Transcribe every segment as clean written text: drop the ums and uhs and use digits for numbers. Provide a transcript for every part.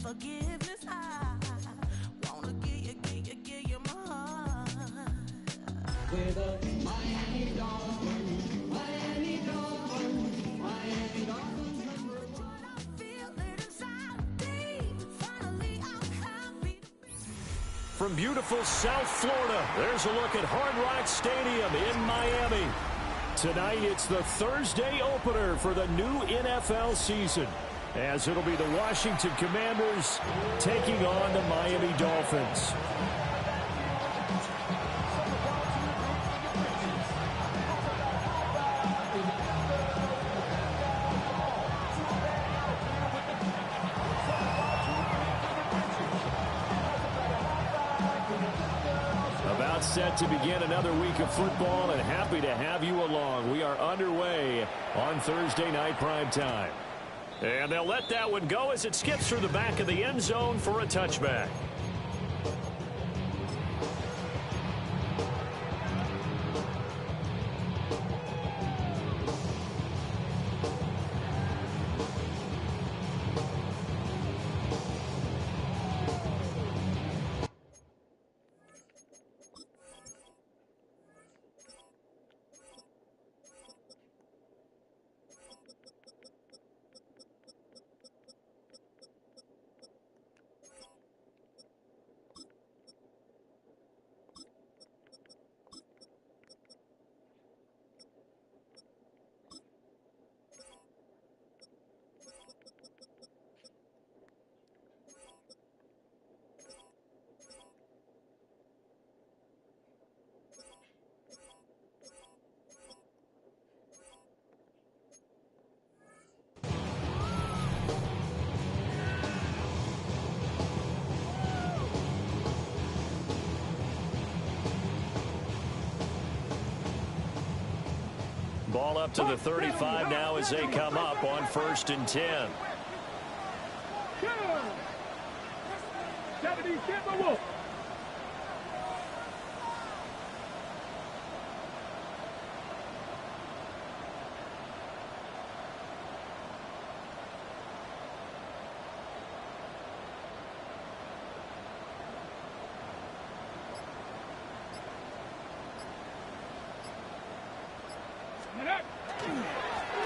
forgiveness. I wanna give you my heart. With a Miami Dolphins, Miami Dolphins, Miami Dolphins. What I feel inside deep, finally I'm happy. From beautiful South Florida, there's a look at Hard Rock Stadium in Miami. Tonight, it's the Thursday opener for the new NFL season, as it'll be the Washington Commanders taking on the Miami Dolphins. About set to begin another week of football, and happy to have you along. We are underway on Thursday night primetime. And they'll let that one go as it skips through the back of the end zone for a touchback. Ball up to the 35 now as they come up on 1st and 10.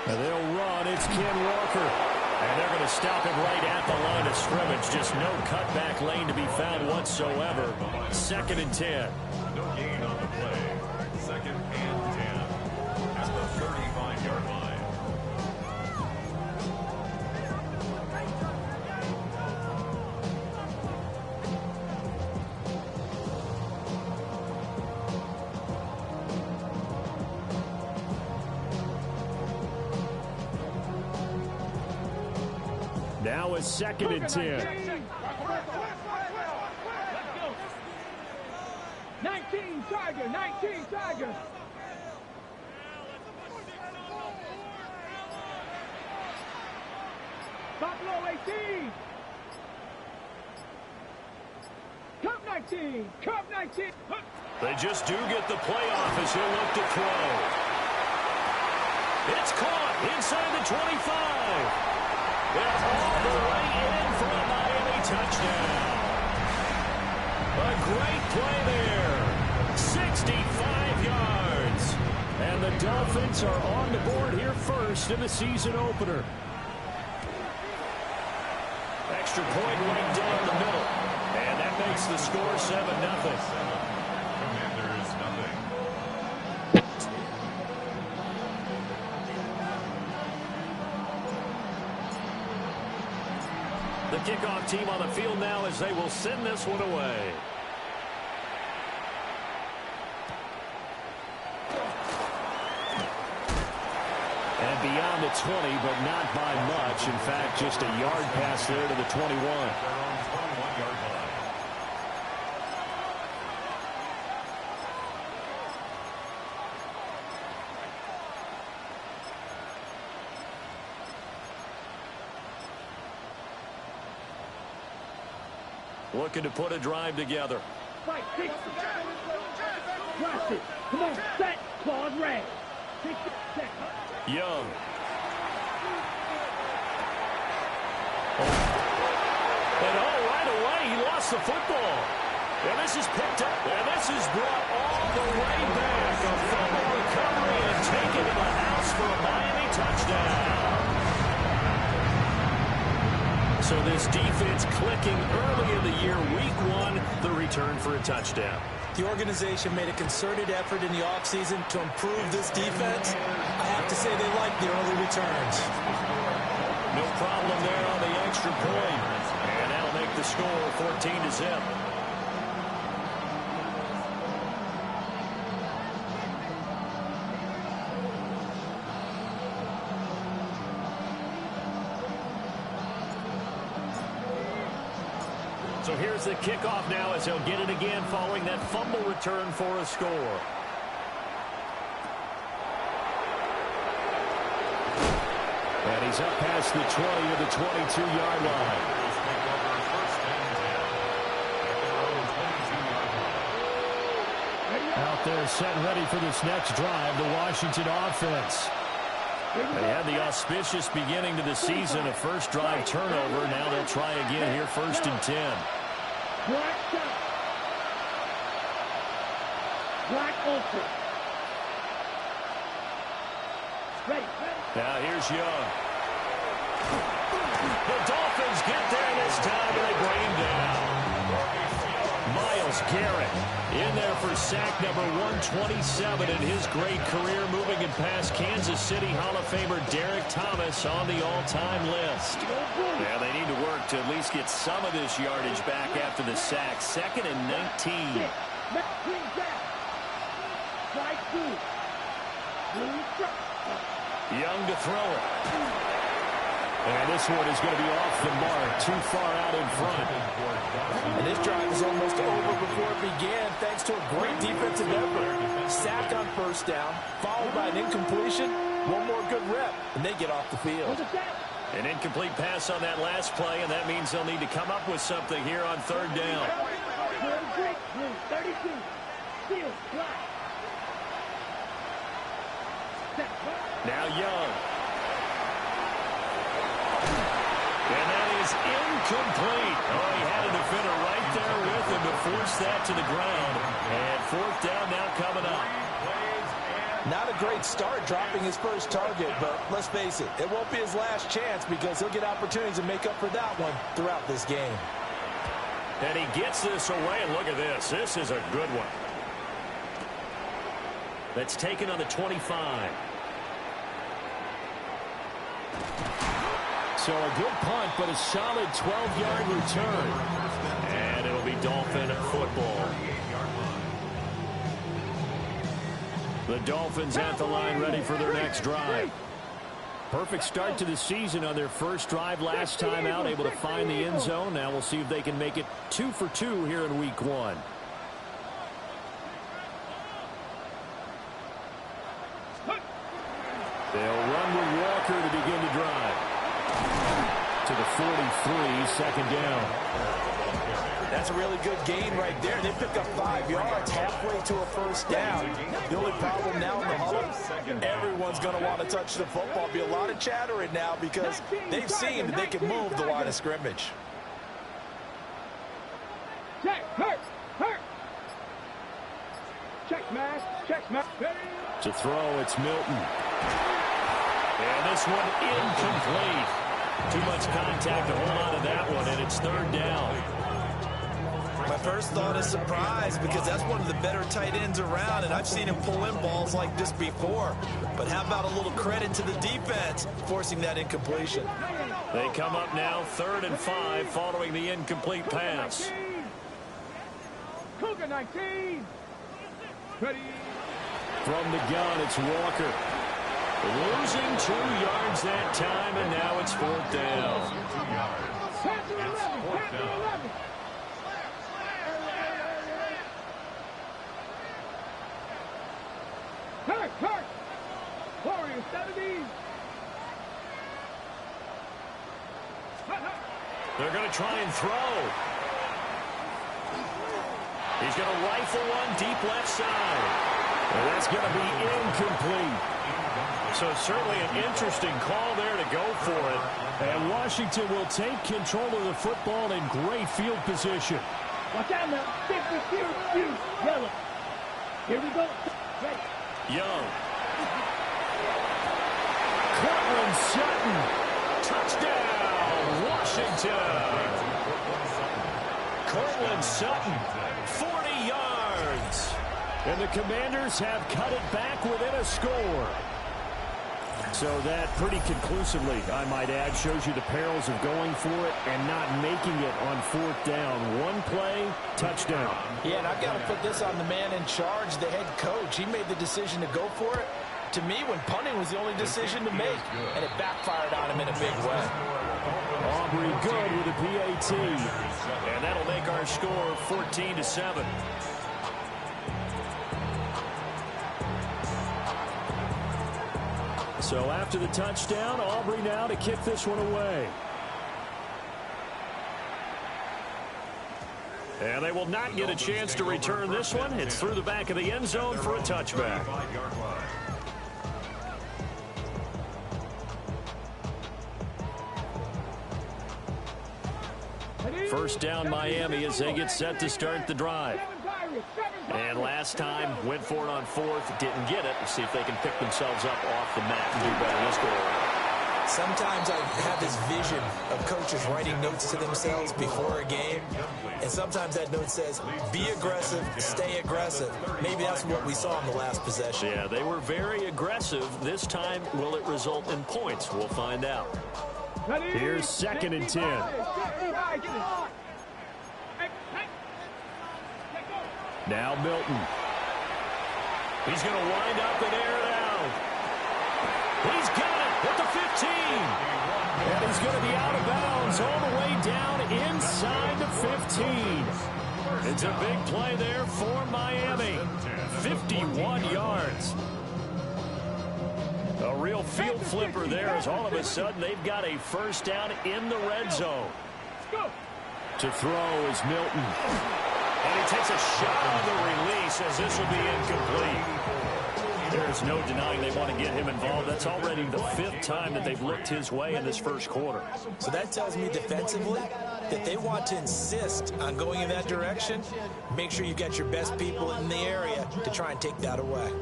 And they'll run. It's Ken Walker. And they're going to stop him right at the line of scrimmage. Just no cutback lane to be found whatsoever. 2nd and 10. No gain on the play. 2nd and 10 at the 35-yard line. Now it's 2nd and 10. 19 Tiger, 19 Tiger. Buffalo 18. Cup 19, Cup 19. They just do get the playoff as he'll look to throw. It's caught inside the 25. It's all the way in for a Miami touchdown. A great play there. 65 yards. And the Dolphins are on the board here first in the season opener. Extra point right down the middle. And that makes the score 7-0. Commanders, nothing. The kickoff team on the field now as they will send this one away. And beyond the 20, but not by much. In fact, just a yard pass there to the 21. They're on 21-yard line. Looking to put a drive together. Right, fix it. Watch it. Come on, set. Claude Ray. Set. Young. Oh. And lost the football. And this is picked up. And this is brought all the way back. A fumble recovery and taken to the house for a Miami touchdown. So this defense clicking early in the year, week 1, the return for a touchdown. The organization made a concerted effort in the offseason to improve this defense. I have to say they like the early returns. No problem there on the extra point. And that'll make the score 14-0. So here's the kickoff now as he'll get it again following that fumble return for a score. And he's up past the 20 to the 22-yard line. Out there set ready for this next drive, the Washington offense. They had the auspicious beginning to the season, a first drive turnover. Now they'll try again here, 1st and 10. Black open. Ready. Now here's Young. The Dolphins get there this time, and they bring him down. Myles Garrett in there for sack number 127 in his great career, moving it past Kansas City Hall of Famer Derek Thomas on the all-time list. Yeah, they need to work to at least get some of this yardage back after the sack. 2nd and 19. Young to throw it. And this one is going to be off the mark, too far out in front. And this drive is almost over before it began, thanks to a great defensive effort. Sack on 1st down, followed by an incompletion. One more good rep, and they get off the field. An incomplete pass on that last play, and that means they'll need to come up with something here on 3rd down. 32. Steal. Now Young. And that is incomplete. Oh, he had a defender right there with him to force that to the ground. And 4th down now coming up. Not a great start dropping his first target, but let's face it, it won't be his last chance because he'll get opportunities to make up for that one throughout this game. And he gets this away, and look at this. This is a good one. That's taken on the 25. So a good punt, but a solid 12-yard return. And it'll be Dolphin football. The Dolphins at the line ready for their next drive. Perfect start to the season on their first drive last time out, able to find the end zone. Now we'll see if they can make it 2 for 2 here in week 1. They'll run with Walker to begin the drive. To the 43, 2nd down. That's a really good gain right there. They pick up 5 yards halfway to a 1st down. The only problem now in the huddle, everyone's going to want to touch the football. Be a lot of chattering now because they've seen that they can move the line of scrimmage. Check, hurt. Check, smash. To throw, it's Milton. And this one incomplete. Too much contact to hold on to that one, and it's 3rd down. My first thought is surprise because that's one of the better tight ends around, and I've seen him pull in balls like this before. But how about a little credit to the defense forcing that incompletion? They come up now 3rd and 5 following the incomplete pass. Cougar 19. Ready. From the gun, it's Walker. Losing 2 yards that time, and now it's 4th down. Pass to 11. Hurt. Warrior 70. They're going to try and throw. He's going to rifle one deep left side. And that's going to be incomplete. So certainly an interesting call there to go for it. And Washington will take control of the football in great field position. Watch out now. 50, yellow. Here we go. Ready. Young. Cortland Sutton. Touchdown, Washington. Cortland Sutton, 40 yards. And the Commanders have cut it back within a score. So that pretty conclusively, I might add, shows you the perils of going for it and not making it on fourth down. One play, touchdown. Yeah, and I've got to put this on the man in charge, the head coach. He made the decision to go for it. To me, when punting was the only decision to make, and it backfired on him in a big way. Aubrey good with a PAT. And that'll make our score 14-7. So after the touchdown, Aubrey now to kick this one away. And they will not get a chance to return this one. It's through the back of the end zone for a touchback. First down Miami as they get set to start the drive. And last time went for it on fourth, didn't get it. Let's see if they can pick themselves up off the mat and do better this go around. Sometimes I have this vision of coaches writing notes to themselves before a game, and sometimes that note says, be aggressive, stay aggressive. Maybe that's what we saw in the last possession. Yeah, they were very aggressive. This time, will it result in points? We'll find out. Here's 2nd and 10. Now Milton. He's going to wind up and air it out. He's got it at the 15. And he's going to be out of bounds all the way down inside the 15. It's a big play there for Miami. 51 yards. A real field flipper there as all of a sudden they've got a first down in the red zone. To throw is Milton. And he takes a shot on the release as this will be incomplete. There's no denying they want to get him involved. That's already the 5th time that they've looked his way in this first quarter. So that tells me defensively that they want to insist on going in that direction. Make sure you got your best people in the area to try and take that away.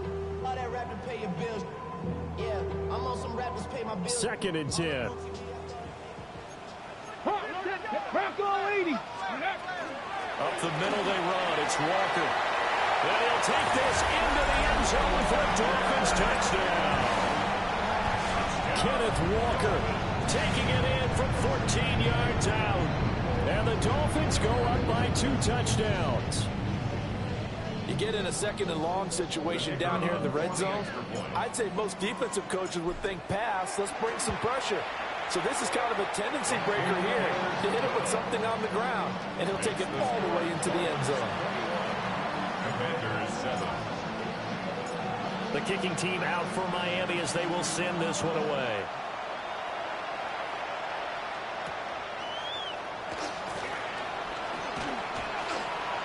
2nd and 10. Bronco 80. Up the middle they run. It's Walker. And he'll take this into the end zone for a Dolphins touchdown. Kenneth Walker taking it in from 14 yards out. And the Dolphins go up by 2 touchdowns. You get in a 2nd and long situation down here in the red zone, I'd say most defensive coaches would think pass, let's bring some pressure. So this is kind of a tendency breaker here to hit it with something on the ground, and he'll take it all the way into the end zone. The kicking team out for Miami as they will send this one away.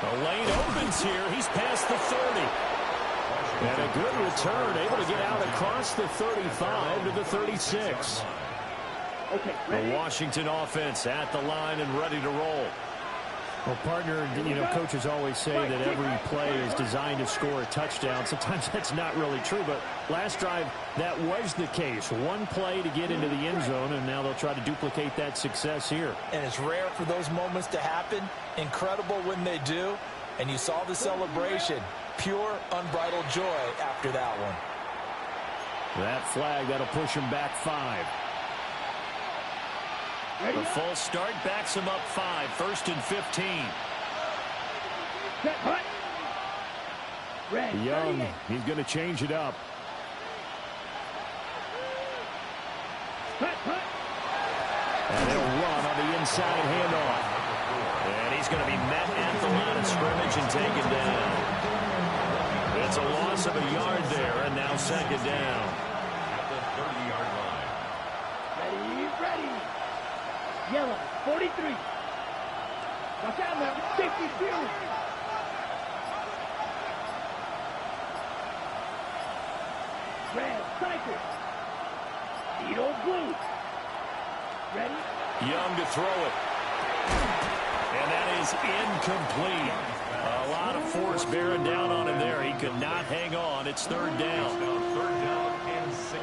The lane opens here. He's past the 30. And a good return, able to get out across the 35 to the 36. The Washington offense at the line and ready to roll. Well, partner, you know, coaches always say that every play is designed to score a touchdown. Sometimes that's not really true, but last drive, that was the case. One play to get into the end zone, and now they'll try to duplicate that success here. And it's rare for those moments to happen. Incredible when they do. And you saw the celebration. Pure, unbridled joy after that one. That flag, that'll push him back 5. The false start backs him up 5. 1st and 15. Young, he's going to change it up. And they'll run on the inside handoff. And he's going to be met at the line of scrimmage and taken down. It's a loss of a yard there, and now 2nd down. At the 30-yard line. Ready. Yellow, 43. Watch out now. 52. Red, cycle. clean. Ready? Young to throw it. And that is incomplete. A lot of force bearing down on him there. He could not hang on. It's third down. Third down and 16.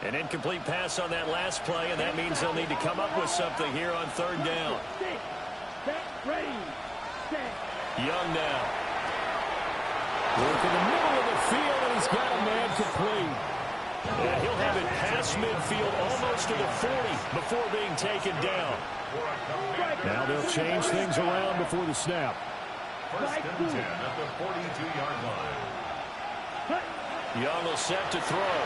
An incomplete pass on that last play, and that means they'll need to come up with something here on third down. Set, ready, set. Young now. Work in the middle of the field, and he's got a man complete. Yeah, he'll have it past midfield almost to the 40 before being taken down. Now they'll change things around before the snap. First and 10 at the 42-yard line. Young will set to throw.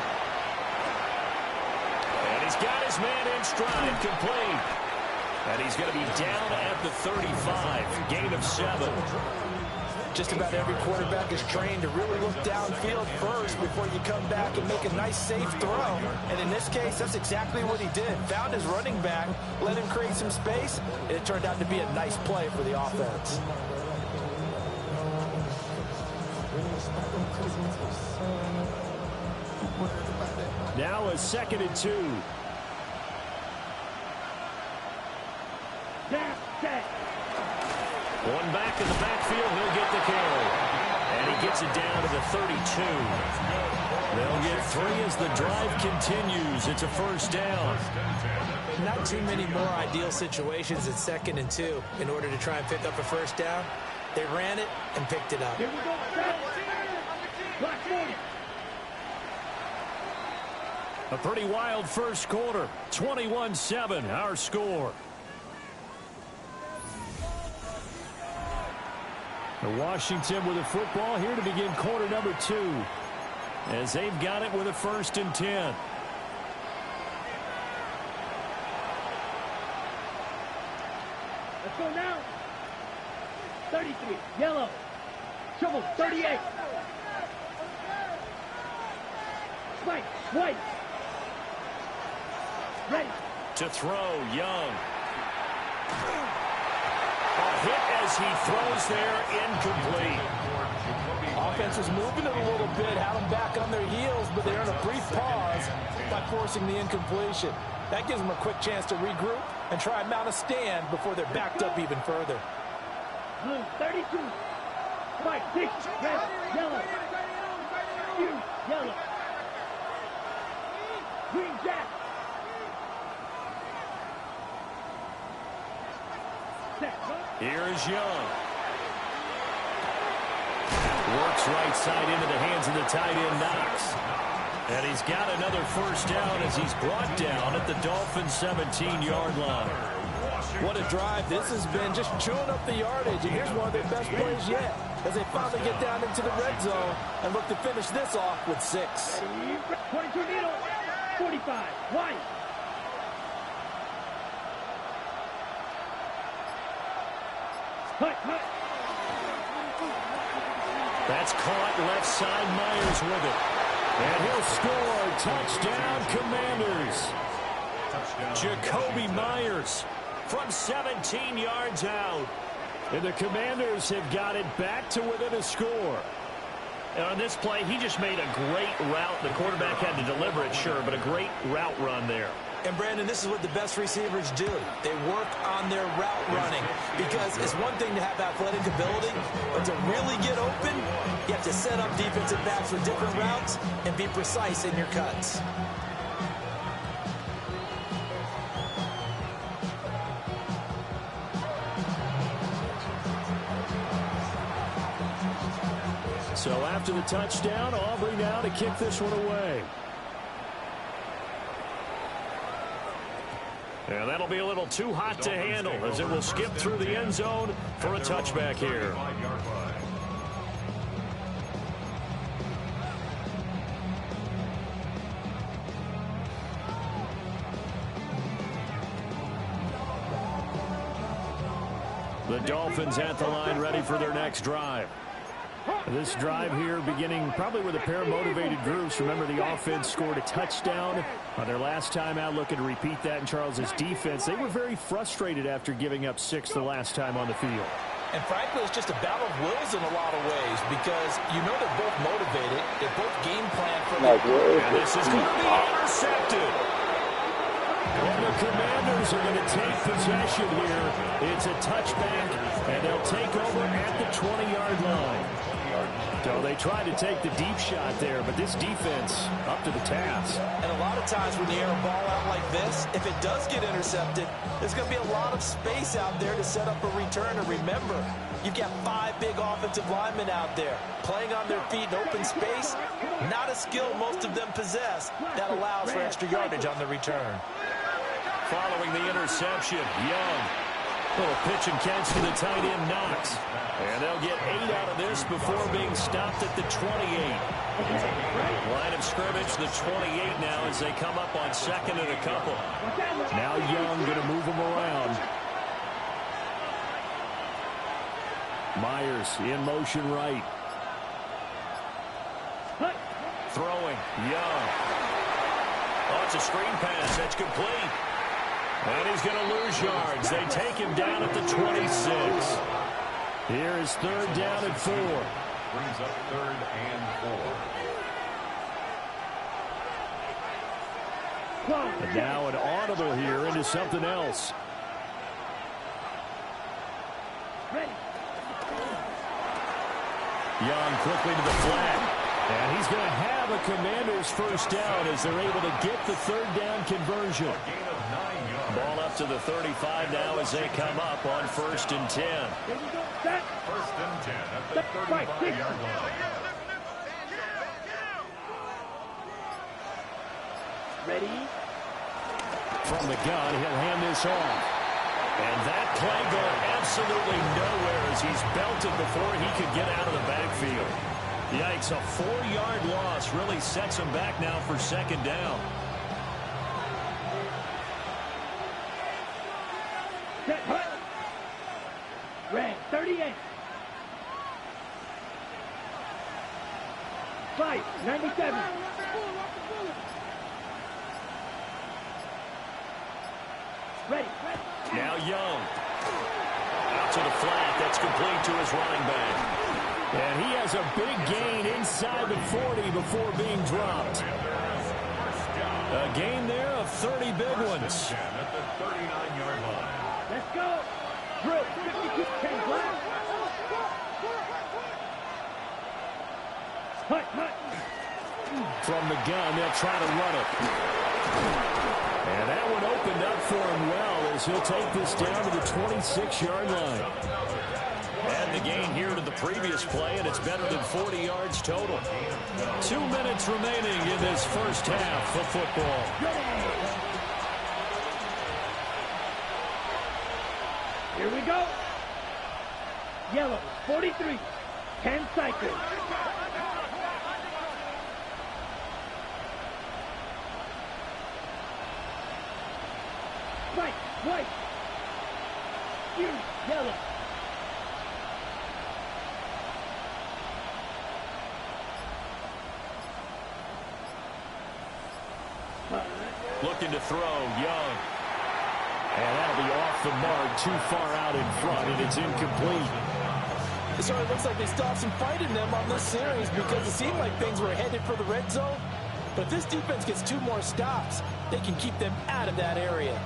And he's got his man in stride, complete. And he's going to be down at the 35, gain of 7. Just about every quarterback is trained to really look downfield first before you come back and make a nice, safe throw. And in this case, that's exactly what he did. Found his running back, let him create some space, and it turned out to be a nice play for the offense. Now a 2nd and 2. Set. One back in the backfield, he'll get the carry. And he gets it down to the 32. They'll get 3 as the drive continues. It's a first down. Not too many more ideal situations at 2nd and 2 in order to try and pick up a first down. They ran it and picked it up. Here we go, set. Black 40. A pretty wild first quarter. 21-7, our score. Washington with a football here to begin quarter number 2. As they've got it with a 1st and 10. Let's go now. 33, yellow. Trouble, 38. Spike, white. Ready. To throw, Young. A hit as he throws there, incomplete. Offense was moving it a little bit, had them back on their heels, but they're in a brief pause by forcing the incompletion. That gives them a quick chance to regroup and try and mount a stand before they're backed up even further. Blue, 32. Spike, 6, red, yellow. Blue, yellow. Green, jack. Here is Young. Works right side into the hands of the tight end, Knox. And he's got another first down as he's brought down at the Dolphins' 17-yard line. What a drive this has been, just chewing up the yardage. And here's one of their best plays yet as they finally get down into the red zone and look to finish this off with 6. 22 needle, 45, white. That's caught left side, Myers with it. And he'll score. Touchdown, Commanders. Jacoby Myers from 17 yards out. And the Commanders have got it back to within a score. And on this play, he just made a great route. The quarterback had to deliver it, sure, but a great route run there. And, Brandon, this is what the best receivers do. They work on their route running because it's one thing to have athletic ability, but to really get open, you have to set up defensive backs with different routes and be precise in your cuts. So after the touchdown, Aubrey now to kick this one away. And that'll be a little too hot to handle as it will skip through the end zone for a touchback here. The Dolphins at the line ready for their next drive. This drive here beginning probably with a pair of motivated groups. Remember, the offense scored a touchdown on their last time out, looking to repeat that in Charles's defense. They were very frustrated after giving up 6 the last time on the field. And frankly, it's just a battle of wills in a lot of ways because you know they're both motivated. They're both game plan for the... And this is going to be intercepted. And the Commanders are going to take possession here. It's a touchback, and they'll take over at the 20-yard line. So they tried to take the deep shot there, but this defense up to the task. And a lot of times when you air a ball out like this, if it does get intercepted, there's going to be a lot of space out there to set up a return. And remember, you've got 5 big offensive linemen out there playing on their feet in open space. Not a skill most of them possess that allows for extra yardage on the return. Following the interception, Young. Little pitch and catch to the tight end, Knox. And they'll get 8 out of this before being stopped at the 28. Line of scrimmage, the 28 now as they come up on 2nd and a couple. Now Young going to move them around. Myers in motion right. Throwing, Young. Oh, it's a screen pass. That's complete. And he's going to lose yards. They take him down at the 26. Here is 3rd down and 4. Brings up 3rd and 4. And now an audible here into something else. Young quickly to the flat. And he's going to have a Commander's first down as they're able to get the 3rd down conversion. Gain of 9 yards. Ball up to the 35 now as they come up on 1st and 10. 1st and 10 at the 35-yard line. Ready? From the gun, he'll hand this off. And that play going absolutely nowhere as he's belted before he could get out of the backfield. Yikes, a 4-yard loss really sets him back now for 2nd down. Set, hut. Red, 38. 5, 97. Ready. Now Young. Out to the flat. That's complete to his running back. And he has a big gain inside the 40 before being dropped. A gain there of 30 big ones. At the 39-yard line. Let's go. Drill, 52, 10 black. Hut, hut. From the gun, they'll try to run it. And that one opened up for him well as he'll take this down to the 26-yard line. And the gain here to the previous play, and it's better than 40 yards total. 2 minutes remaining in this first half of football. Here we go. Yellow, 43. 10 cycles. Right, white. Here, yellow. Looking to throw, Young. And that'll be off the mark, too far out in front, and it's incomplete. So it looks like they stopped some fight in them on this series because it seemed like things were headed for the red zone. But if this defense gets 2 more stops, they can keep them out of that area.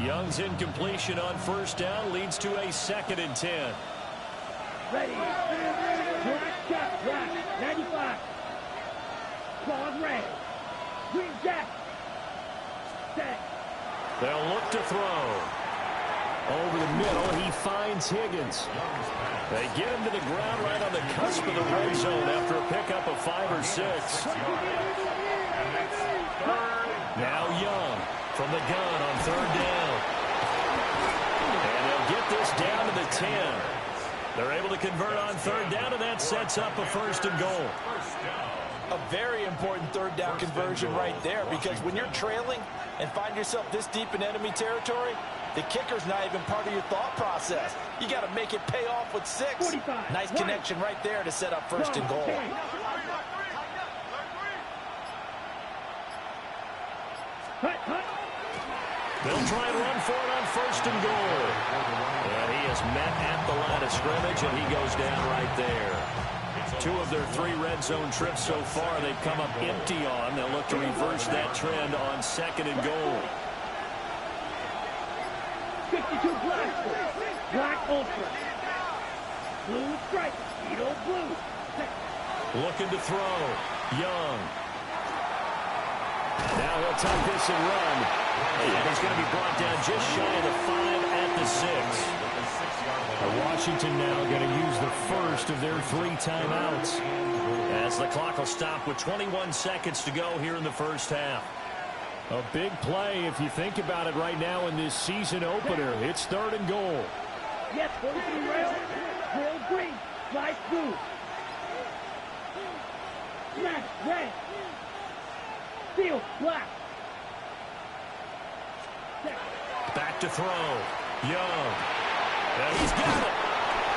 Young's incompletion on 1st down leads to a 2nd and 10. Ready. Black jack, black, 95. Claws red. Green jack. Set. They'll look to throw. Over the middle, he finds Higgins. They get him to the ground right on the cusp of the red zone after a pickup of 5 or 6. Now Young from the gun on 3rd down. And they'll get this down to the 10. They're able to convert on 3rd down, and that sets up a 1st and goal. A very important 3rd down conversion right there because when you're trailing and find yourself this deep in enemy territory, the kicker's not even part of your thought process. You got to make it pay off with 6. 45. Nice connection right there to set up 1st and goal. Hut, hut. They'll try and run for it on 1st and goal. And he is met at the line of scrimmage, and he goes down right there. 2 of their 3 red zone trips so far they've come up empty on. They'll look to reverse that trend on 2nd and goal. 52 black, black ultra, blue stripe, Edo blue. Looking to throw. Young. Now he'll take this and run. And he's going to be brought down just shy of the 5 at the 6. Washington now going to use the first of their 3 timeouts. As the clock will stop with 21 seconds to go here in the first half. A big play if you think about it right now in this season opener. It's 3rd and goal. Yes, 43 rail, grill green, slice blue. Smash red. Steel black. Back to throw. Young. And he's got it.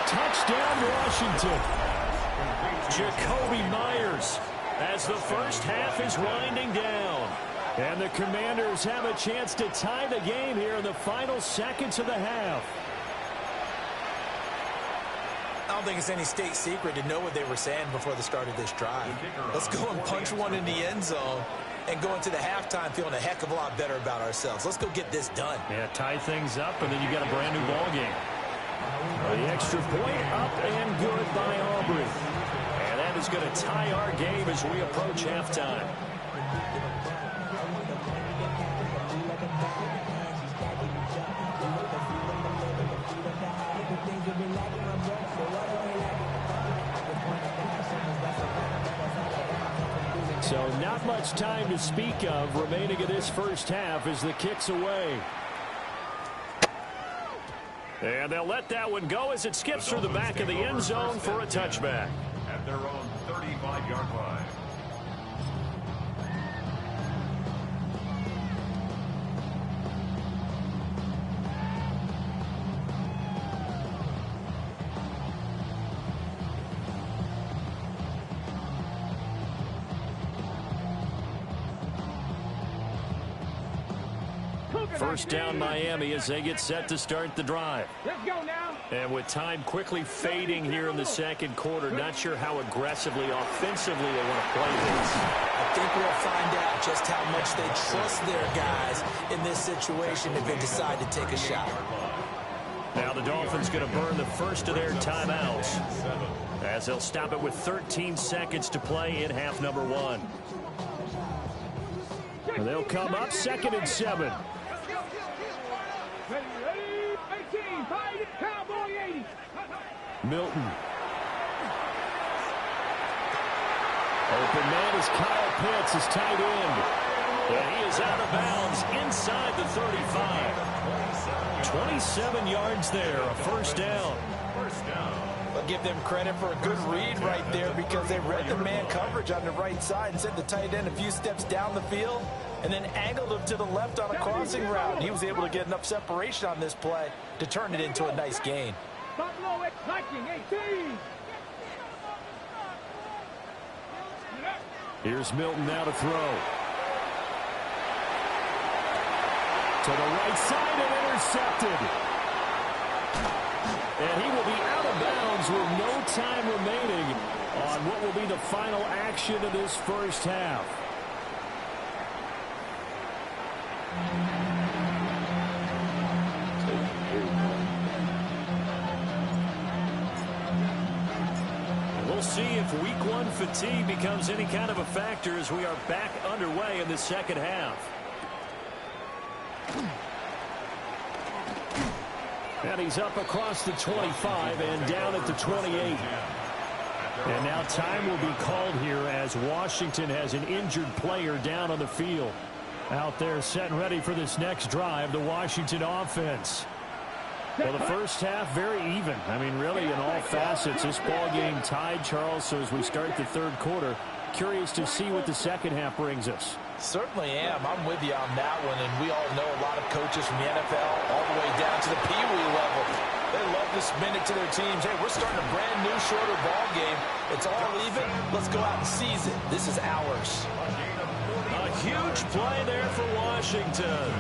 Touchdown, Washington. Jacoby Myers as the first half is winding down. And the Commanders have a chance to tie the game here in the final seconds of the half. I don't think it's any state secret to know what they were saying before the start of this drive. Let's go and punch one in the end zone and go into the halftime feeling a heck of a lot better about ourselves. Let's go get this done. Yeah, tie things up, and then you got a brand new ball game. The extra point up and good by Aubrey. And that is going to tie our game as we approach halftime. So not much time to speak of remaining in this first half as the kick's away. And they'll let that one go as it skips through the back of the end zone for a touchback. At their own 35-yard line. First down Miami as they get set to start the drive. Let's go now. And with time quickly fading here in the second quarter, not sure how aggressively, offensively they want to play this. I think we'll find out just how much they trust their guys in this situation if they decide to take a shot. Now the Dolphins going to burn the first of their timeouts as they'll stop it with 13 seconds to play in half number 1. They'll come up 2nd and 7. Ready, 18, fight it, Cowboy 80. Milton. Open man is Kyle Pitts, his tight end. And he is out of bounds inside the 35. 27 yards there, a first down. I'll give them credit for a good read right there because they read the man coverage on the right side and sent the tight end a few steps down the field and then angled him to the left on a crossing route. And he was able to get enough separation on this play to turn it into a nice gain. Buffalo attacking 18. Here's Milton now to throw. To the right side and intercepted. And he will be out of bounds with no time remaining on what will be the final action of this first half. We'll see if week 1 fatigue becomes any kind of a factor as we are back underway in the second half. And he's up across the 25 and down at the 28. And now time will be called here as Washington has an injured player down on the field. Out there set and ready for this next drive, the Washington offense. Well, the first half very even. I mean, really in all facets. This ball game tied, Charles, so as we start the third quarter, curious to see what the second half brings us. Certainly am. I'm with you on that one, and we all know a lot of coaches from the NFL all the way down to the Pee Wee level. They love to spin it to their teams. Hey, we're starting a brand new, shorter ball game. It's all even. Let's go out and seize it. This is ours. A huge play there for Washington.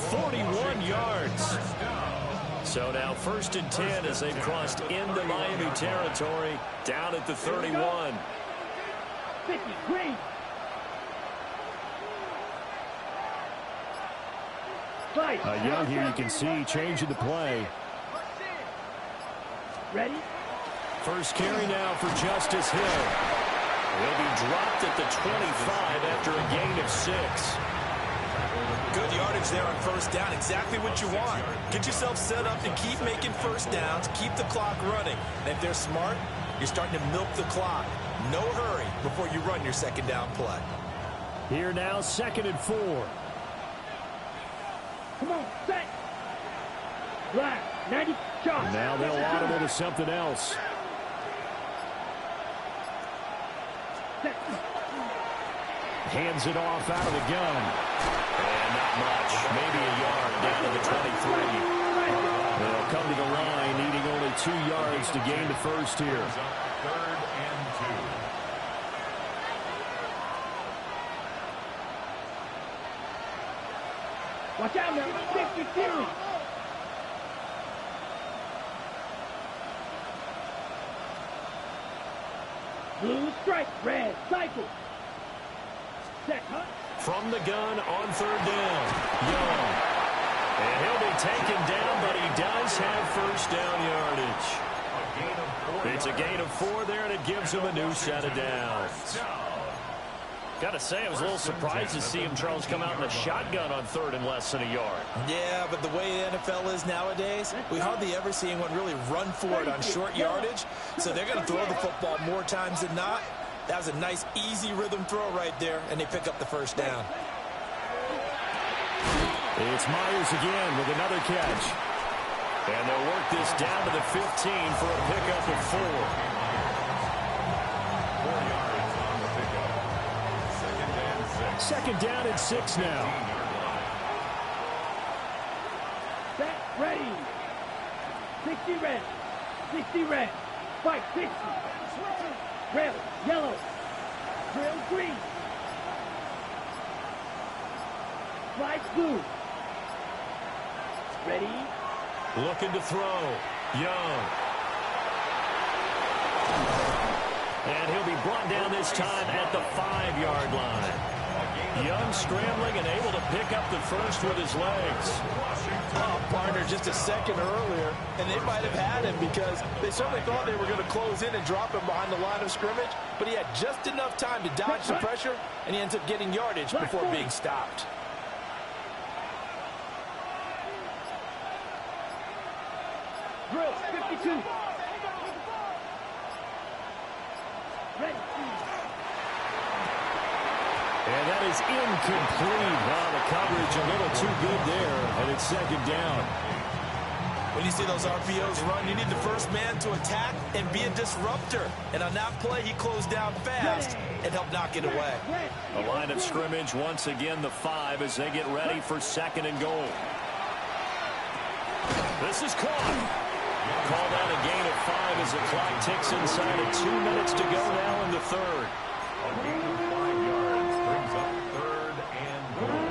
41 yards. So now 1st and 10 as they've crossed into Miami territory, down at the 31. 50, green. Young here, you can see, changing the play. Ready? First carry now for Justice Hill. He'll be dropped at the 25 after a gain of 6. Good yardage there on 1st down. Exactly what you want. Get yourself set up to keep making 1st downs, keep the clock running. And if they're smart, you're starting to milk the clock. No hurry before you run your 2nd down play. Here now, 2nd and 4. Come on, set. Black, 90, shot. Now they'll audible to something else. Set. Hands it off out of the gun. And not much. Maybe a yard down to the 23. They'll come to the line, needing only 2 yards to gain the 1st here. 3rd and 2. Watch out now, 52. Blue strike, red, cycle. Set, huh? From the gun on 3rd down. Young. And he'll be taken down, but he does have 1st down yardage. It's a gain of 4 there, and it gives him a new set of downs. Got to say, I was a little surprised to see him, Charles, come out in a shotgun on 3rd and less than a yard. Yeah, but the way the NFL is nowadays, we hardly ever see anyone really run for it on short yardage. So they're going to throw the football more times than not. That was a nice, easy rhythm throw right there, and they pick up the 1st down. It's Myers again with another catch. And they'll work this down to the 15 for a pickup of 4. 4 yards on the pickup. 2nd and 6. 2nd down and 6 now. Set, ready. 60 red, 60 red. Fight, 60. Red, yellow. Drill, green. Slide, blue. Ready? Looking to throw. Young. And he'll be brought down this time at the 5-yard line. Young scrambling and able to pick up the 1st with his legs. Oh, partner, just a second earlier, and they might have had him because they certainly thought they were going to close in and drop him behind the line of scrimmage, but he had just enough time to dodge the pressure, and he ends up getting yardage before being stopped. Drill, 52. Ready. And that is incomplete. Wow, the coverage a little too good there, and it's 2nd down. When you see those RPOs run, you need the 1st man to attack and be a disruptor. And on that play, he closed down fast and helped knock it away. The line of scrimmage, once again, the 5 as they get ready for 2nd and goal. This is caught. Called out a gain of 5 as the clock ticks inside of 2 minutes to go now in the 3rd. A gain of 5 yards brings up 3rd and goal.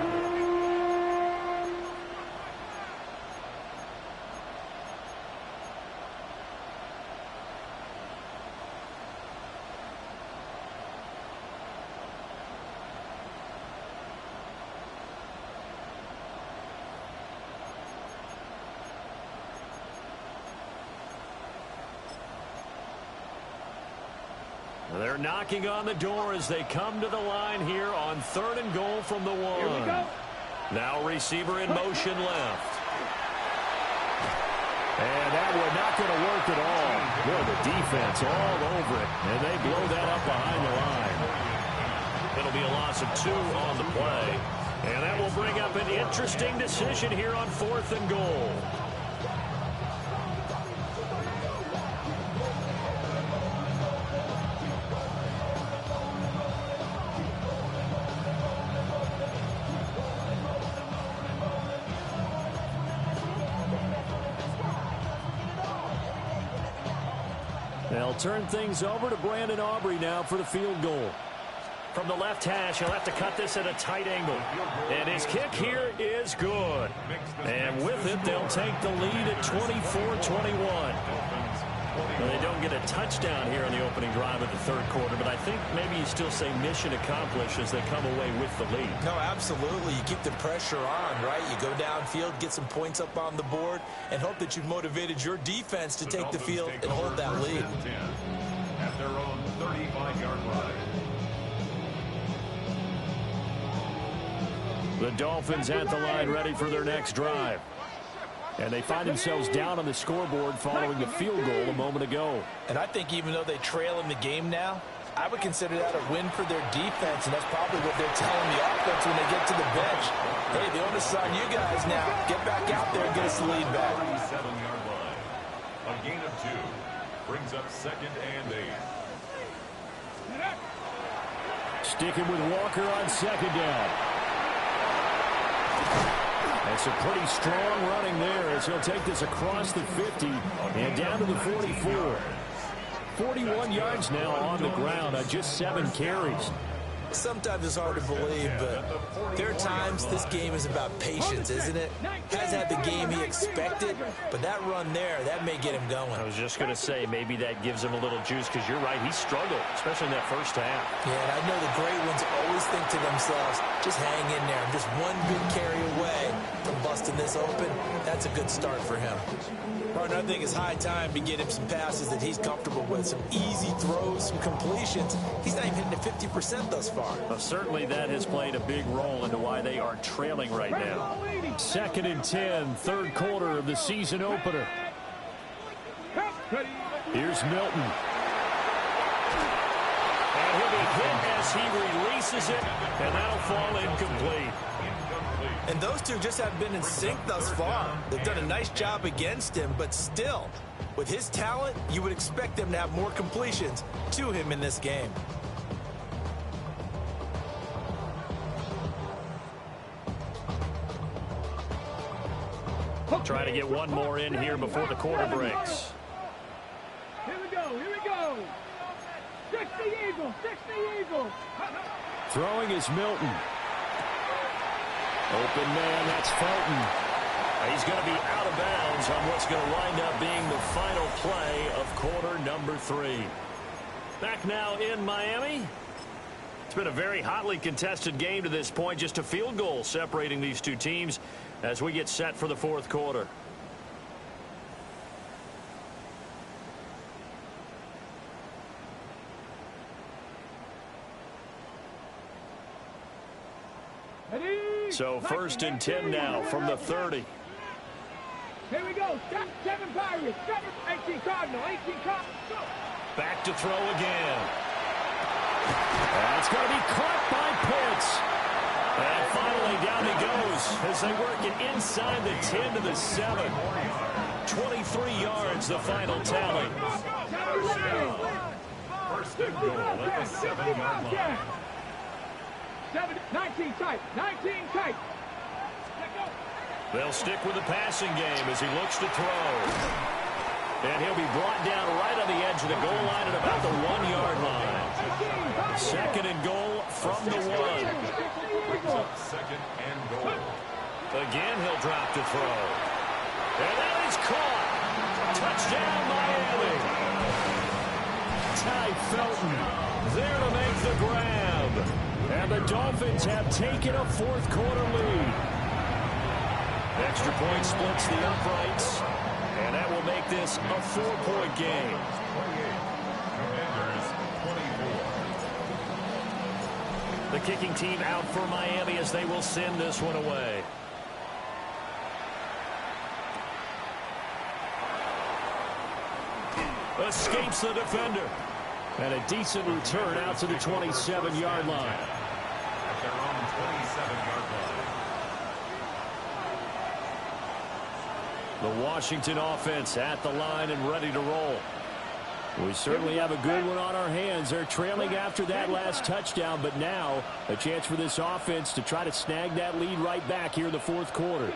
They're knocking on the door as they come to the line here on 3rd and goal from the 1. Here we go. Now receiver in motion left. And that one not going to work at all. Boy, the defense all over it, and they blow that up behind the line. It'll be a loss of 2 on the play. And that will bring up an interesting decision here on 4th and goal. They'll turn things over to Brandon Aubrey now for the field goal. From the left hash, he'll have to cut this at a tight angle. And his kick here is good. And with it, they'll take the lead at 24-21. Well, they don't get a touchdown here in the opening drive of the third quarter, but I think maybe you still say mission accomplished as they come away with the lead. No, absolutely. You keep the pressure on, right? You go downfield, get some points up on the board, and hope that you've motivated your defense to take the field and hold that lead. At their own 35-yard line. The Dolphins at the line ready for their next drive. And they find themselves down on the scoreboard following the field goal a moment ago. And I think even though they trail in the game now, I would consider that a win for their defense, and that's probably what they're telling the offense when they get to the bench. Hey, the onus is on you guys now. Get back out there and get us the lead back. 37-yard line. A gain of 2 brings up 2nd and 8. Sticking with Walker on 2nd down. That's a pretty strong running there as he'll take this across the 50 and down to the 44. 41 yards now on the ground on just 7 carries. Sometimes it's hard to believe, but there are times this game is about patience, isn't it? Hasn't had the game he expected, but that run there, that may get him going. I was just going to say, maybe that gives him a little juice because you're right, he struggled, especially in that first half. Yeah, and I know the great ones always think to themselves, just hang in there. I'm just one good carry away from busting this open. That's a good start for him. Partner, I think it's high time to get him some passes that he's comfortable with, some easy throws, some completions. He's not even hitting to 50% thus far. Well, certainly that has played a big role into why they are trailing right now. 2nd and 10, third quarter of the season opener. Here's Milton. And he'll be hit as he releases it, and that'll fall incomplete. And those two just haven't been in sync thus far. They've done a nice job against him, but still, with his talent, you would expect them to have more completions to him in this game. Trying to get one more in here before the quarter breaks. Here we go, here we go. 60 Eagles, 60 Eagles. Throwing is Milton. Open man, that's Felton. He's going to be out of bounds on what's going to wind up being the final play of quarter number 3. Back now in Miami. It's been a very hotly contested game to this point. Just a field goal separating these two teams as we get set for the fourth quarter. So 1st and 10 now from the 30. Here we go. 7 Pirates, 18 Cardinal, 18 Cardinal. Back to throw again. That's going to be caught by Pitts. And finally down he goes as they work it inside the 10 to the 7. 23 yards the final tally. First and goal at the 7-yard line. 19 tight, 19 tight. They'll stick with the passing game as he looks to throw. And he'll be brought down right on the edge of the goal line at about the 1-yard line. 2nd and goal from the 1. Second and goal. Again, he'll drop to throw. And that is caught. Touchdown, Miami. Ty Felton there to make the grab. And the Dolphins have taken a fourth quarter lead. Extra point splits the uprights. And that will make this a 4-point game. Commanders 24. The kicking team out for Miami as they will send this one away. Escapes the defender. And a decent return out to the 27-yard line. At their own 27-yard line. The Washington offense at the line and ready to roll. We certainly have a good one on our hands. They're trailing after that last touchdown, but now a chance for this offense to try to snag that lead right back here in the fourth quarter.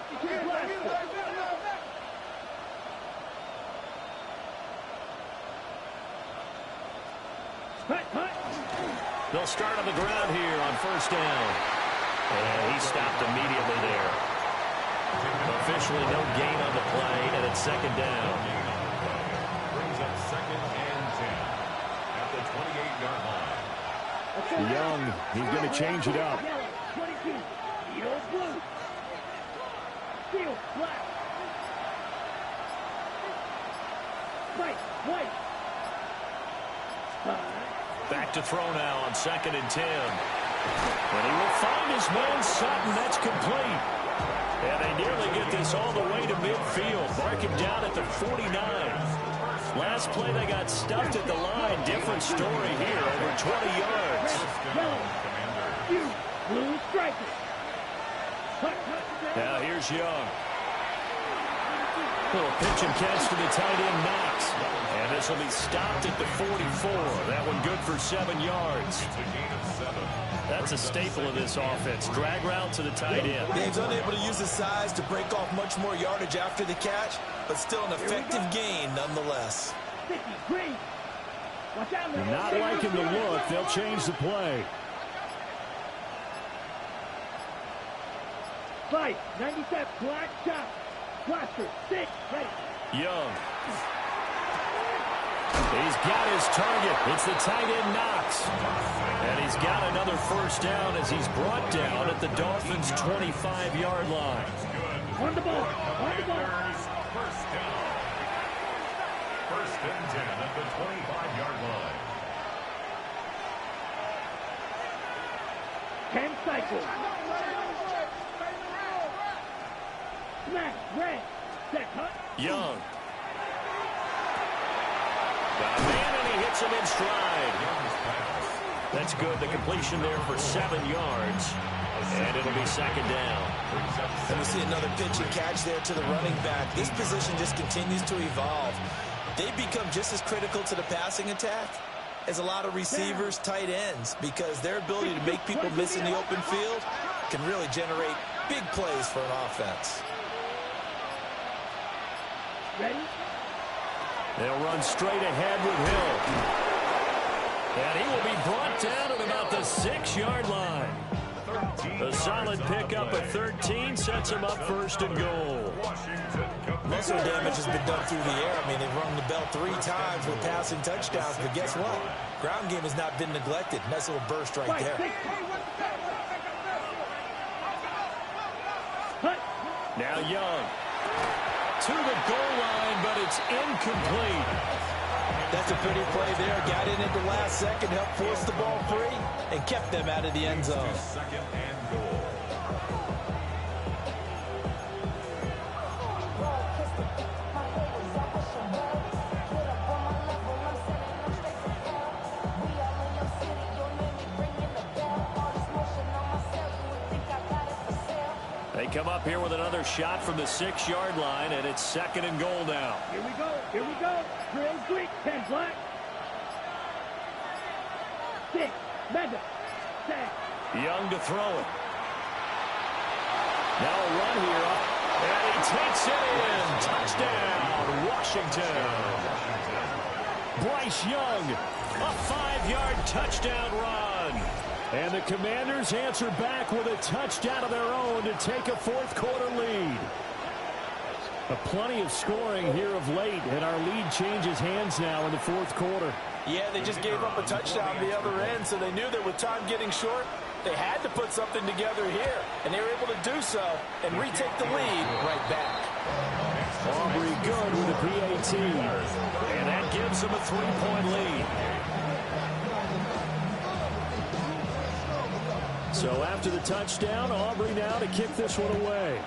They'll start on the ground here on first down. And he stopped immediately there. Officially no gain on the play, and it's second down. Brings up second and 10 at the 28-yard line. Young, he's going to change it up. 22, Eagle blue. Steel, black. White. Back to throw now on second and 10. And he will find his man Sutton. That's complete. And they nearly get this all the way to midfield. Mark him down at the 49. Last play they got stuffed at the line. Different story here. Over 20 yards. Blue striker. Now here's Young. Little pitch and catch to the tight end Knox. And this will be stopped at the 44. That one good for 7 yards. That's a staple of this offense. Drag route to the tight end. He's unable to use his size to break off much more yardage after the catch, but still an effective gain nonetheless. Not liking the look. They'll change the play. 97, black shot. Blaster, 6, ready. Young. He's got his target. It's the tight end Knox. And he's got another first down as he's brought down at the Dolphins' 25-yard line. On the ball. First down. First and 10 at the 25-yard line. 10 cycles. Smash, red, set, cut. Young. Got a man, and he hits him in stride. That's good. The completion there for 7 yards. And it'll be second down. And we see another pitch and catch there to the running back. This position just continues to evolve. They become just as critical to the passing attack as a lot of receivers, tight ends, because their ability to make people miss in the open field can really generate big plays for an offense. Ready? They'll run straight ahead with Hill. And he will be brought down at about the 6-yard line. A solid pickup of 13 sets him up first and goal. Most of the damage has been done through the air. I mean, they've rung the bell 3 times with passing touchdowns, but guess what? Ground game has not been neglected. Nice little burst right there. Now Young. To the goal line, but it's incomplete. That's a pretty play there. Got in at the last second, helped force the ball free, and kept them out of the end zone. Second and goal. They come up here with another shot from the 6-yard line, and it's second and goal now. Here we go. Drill quick, 10 black. 6, Madden, 7. Young to throw it. Now a run here, and he takes it in. Touchdown, Washington. Bryce Young, a 5-yard touchdown run. And the Commanders answer back with a touchdown of their own to take a fourth-quarter lead. Plenty of scoring here of late, and our lead changes hands now in the fourth quarter. Yeah, they just gave up a touchdown the other end, so they knew that with time getting short, they had to put something together here, and they were able to do so and retake the lead right back. Aubrey good with a PAT. And that gives them a 3-point lead. So after the touchdown, Aubrey now to kick this one away.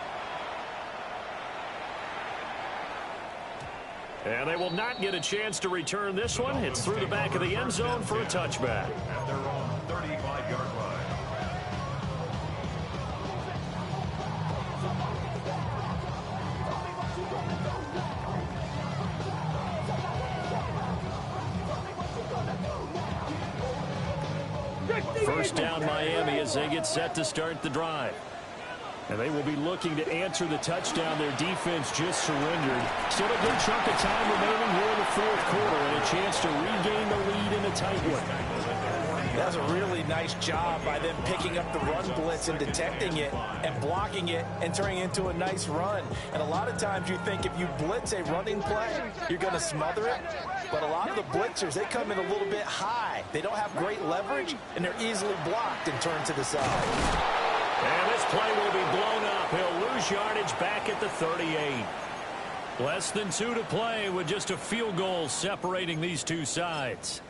And they will not get a chance to return this one. It's through the back of the end zone for a touchback. At their own 35-yard line. First down Miami as they get set to start the drive. And they will be looking to answer the touchdown their defense just surrendered. Still a good chunk of time remaining here in the fourth quarter and a chance to regain the lead in a tight one. That's a really nice job by them picking up the run blitz and detecting it and blocking it and turning it into a nice run. And a lot of times you think if you blitz a running play, you're going to smother it. But a lot of the blitzers, they come in a little bit high. They don't have great leverage, and they're easily blocked and turned to the side. And this play will be blown up. He'll lose yardage back at the 38. Less than 2 to play with just a field goal separating these two sides.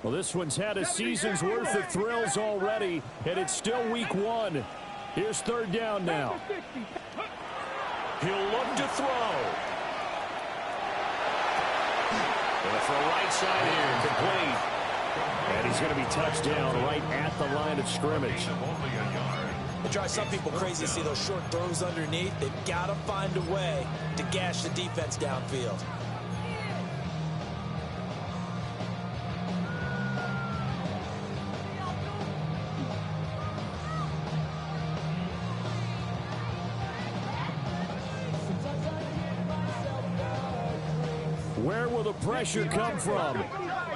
Well, this one's had a season's worth of thrills already, and it's still week 1. Here's third down now. He'll look to throw. Going for a right side here, complete. And he's going to be touched down right at the line of scrimmage. It drives some people crazy to see those short throws underneath. They've got to find a way to gash the defense downfield. Where will the pressure come from?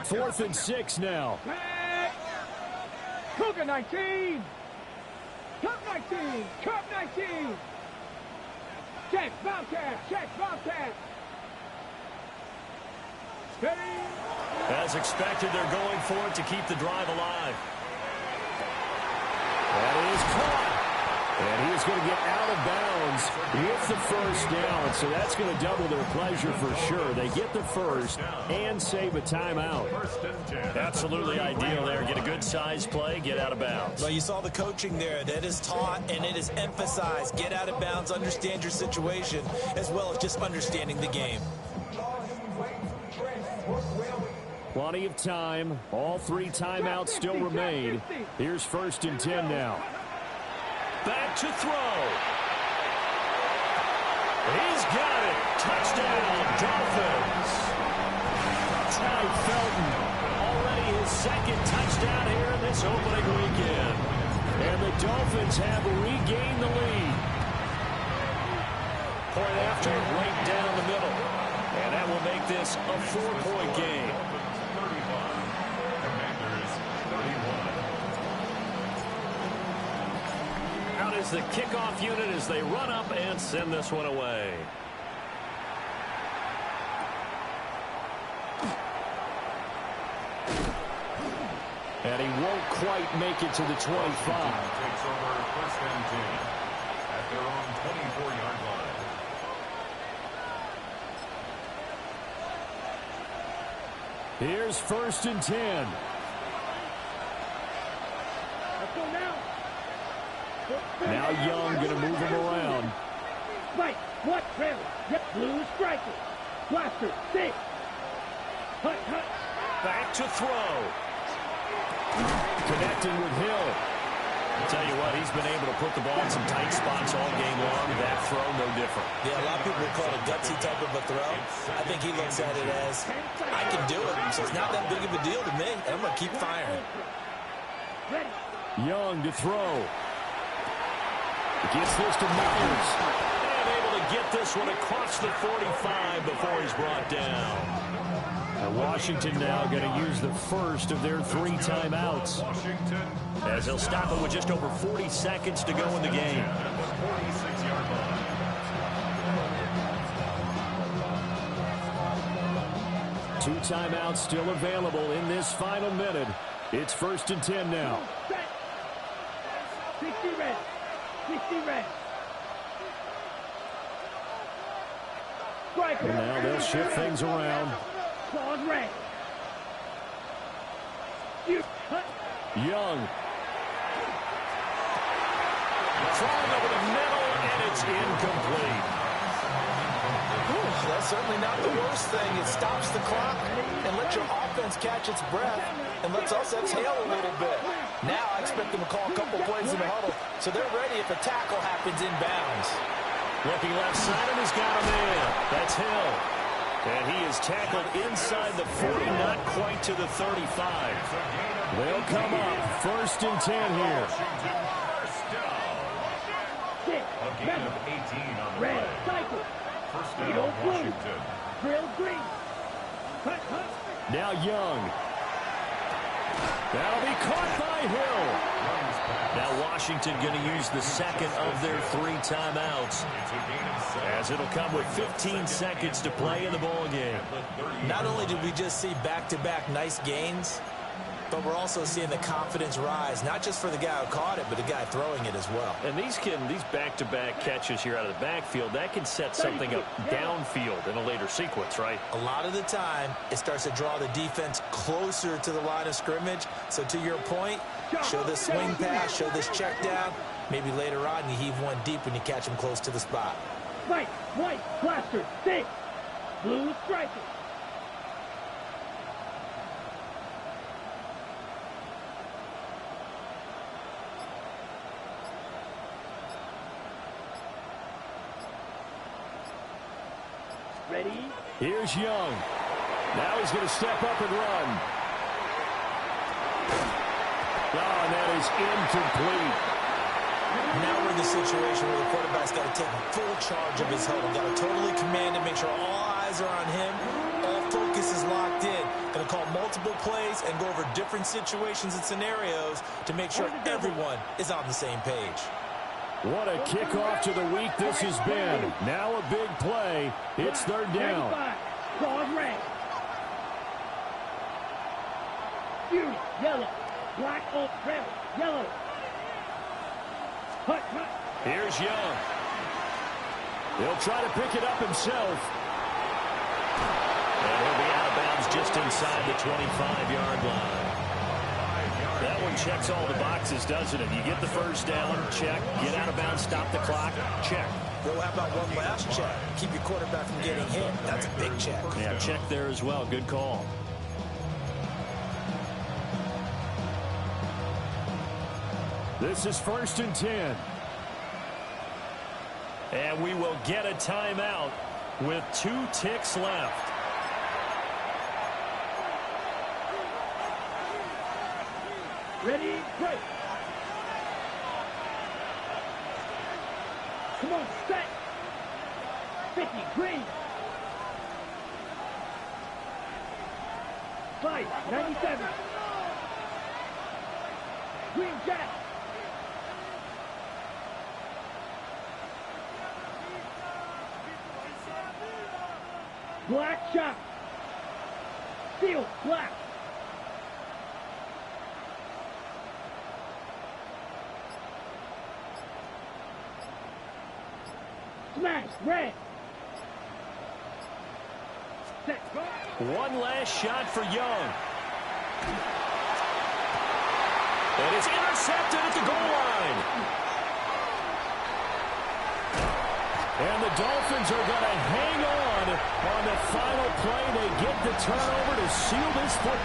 4th and 6 now. Cougar 19. Cup 19. Cup 19. Check, Bobcat. Check, Bobcat. Steady. As expected, they're going for it to keep the drive alive. That is caught. And he is going to get out of bounds with the first down. So that's going to double their pleasure for sure. They get the first and save a timeout. Absolutely ideal there. Get a good size play, get out of bounds. Well, you saw the coaching there. That is taught and it is emphasized. Get out of bounds, understand your situation, as well as just understanding the game. Plenty of time. All 3 timeouts still remain. Here's 1st and 10 now. Back to throw. He's got it. Touchdown, Dolphins. Ty Felton, already his 2nd touchdown here in this opening weekend. And the Dolphins have regained the lead. Point after, right down the middle. And that will make this a 4-point game. Is the kickoff unit as they run up and send this one away. And he won't quite make it to the 25. Takes over 1st and 10 at their own 24-yard line. Here's 1st and 10. Let's go now. Now Young going to move him around. Right, what, Trevor? Yep, blue striker. Blaster, 6. Hut, hut. Back to throw. Connecting with Hill. I'll tell you what, he's been able to put the ball in some tight spots all game long. That throw, no different. Yeah, a lot of people call it a gutsy type of a throw. I think he looks at it as, I can do it, so it's not that big of a deal to me. I'm going to keep firing. Young to throw. Gets this to Myers. And able to get this one across the 45 before he's brought down. And Washington now going to use the first of their 3 timeouts. As they'll stop it with just over 40 seconds to go in the game. 46-yard line. Two timeouts still available in this final minute. It's 1st and 10 now. 60 red. 60 red. And now they'll shift things around. Claws red. Young. Thrown over the middle, and it's incomplete. That's certainly not the worst thing. It stops the clock and lets your offense catch its breath and lets us exhale a little bit. Now I expect them to call a couple plays in the huddle so they're ready if a tackle happens inbounds. Looking left side, and he's got him in. That's Hill. And he is tackled inside the 40, not quite to the 35. They'll come up 1st and 10 here. gain of 18 on the Red, play. cycle. First Edo down, blue. Washington. Drill green. Cut, cut. Now Young. That'll be caught by Hill. Now Washington going to use the second of their 3 timeouts, as it'll come with 15 seconds to play in the ball game. Not only did we just see back-to-back nice gains, but we're also seeing the confidence rise, not just for the guy who caught it, but the guy throwing it as well. And these back-to-back catches here out of the backfield, that can set something up downfield in a later sequence, right? A lot of the time, it starts to draw the defense closer to the line of scrimmage. So to your point, show this swing pass, show this check down. Maybe later on you heave one deep when you catch him close to the spot. White, white, blaster, 6. Blue striker. Ready? Here's Young. Now he's going to step up and run. Oh, and that is incomplete. Now we're in the situation where the quarterback's got to take full charge of his huddle. Got to totally command it, make sure all eyes are on him. All focus is locked in. Going to call multiple plays and go over different situations and scenarios to make sure everyone is on the same page. What a kickoff to the week this has been. Now a big play. It's third down. Claws red. Fury, yellow. Black, oak, red, yellow. Cut, cut. Here's Young. He'll try to pick it up himself. And he'll be out of bounds just inside the 25-yard line. That one checks all the boxes, doesn't it? You get the first down, check. Get out of bounds, stop the clock, check. Well, how about one last check? Keep your quarterback from getting hit. That's a big check. Yeah, check there as well. Good call. This is 1st and 10. And we will get a timeout with 2 ticks left. Ready, break. Come on, set. 50, green. 5, 97. Green jack. Black shot. Steel, black. Smash, red. Set, go. One last shot for Young. And it's intercepted at the goal line. And the Dolphins are going to hang on the final play. They get the turnover to seal this football.